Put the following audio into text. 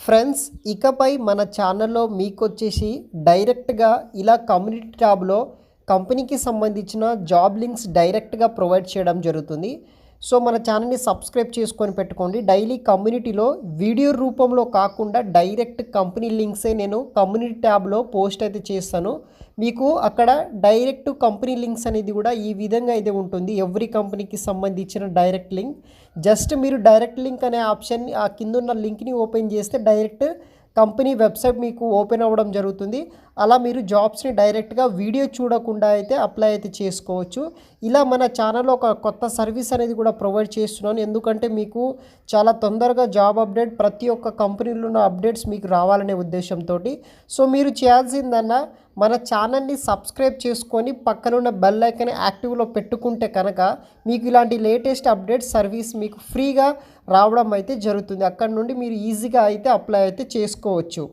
Friends, ఇకపై మన ఛానల్లో మీకొచ్చేసి డైరెక్ట్‌గా ఇలా కమ్యూనిటీ ట్యాబ్‌లో కంపెనీకి సంబంధించిన జాబ్ లింక్స్ డైరెక్ట్‌గా ప్రొవైడ్ చేయడం జరుగుతుంది. సో, మన ఛానల్‌ని సబ్స్క్రైబ్ చేసుకొని పెట్టుకోండి. డైలీ కమ్యూనిటీలో వీడియో రూపంలో కాకుండా డైరెక్ట్ కంపెనీ లింక్సే నేను కమ్యూనిటీ ట్యాబ్‌లో పోస్ట్ అయితే చేస్తాను. మీకు అక్కడ డైరెక్ట్ కంపెనీ లింక్స్ అనేది కూడా ఈ విధంగా అయితే ఉంటుంది. ఎవ్రీ కంపెనీకి సంబంధించిన డైరెక్ట్ లింక్. జస్ట్ మీరు డైరెక్ట్ లింక్ అనే ఆప్షన్ ఆ కిందున్న లింక్‌ని ఓపెన్ చేస్తే డైరెక్ట్ కంపెనీ వెబ్సైట్ మీకు ఓపెన్ అవ్వడం జరుగుతుంది. అలా మీరు జాబ్స్‌ని డైరెక్ట్‌గా వీడియో చూడకుండా అయితే అప్లై అయితే చేసుకోవచ్చు. ఇలా మన ఛానల్‌లో ఒక కొత్త సర్వీస్ అనేది కూడా ప్రొవైడ్ చేస్తున్నాను. ఎందుకంటే మీకు చాలా తొందరగా జాబ్ అప్డేట్ ప్రతి ఒక్క కంపెనీలో ఉన్న అప్డేట్స్ మీకు రావాలనే ఉద్దేశంతోటి. సో, మీరు చేయాల్సిందల్లా మన ఛానల్‌ని సబ్స్క్రైబ్ చేసుకొని పక్కనున్న బెల్ ఐకాన్ యాక్టివ్‌లో పెట్టుకుంటే కనుక మీకు ఇలాంటి లేటెస్ట్ అప్డేట్ సర్వీస్ మీకు ఫ్రీగా రావడం అయితే జరుగుతుంది. అక్కడ నుండి మీరు ఈజీగా అయితే అప్లై అయితే చేసుకోవచ్చు.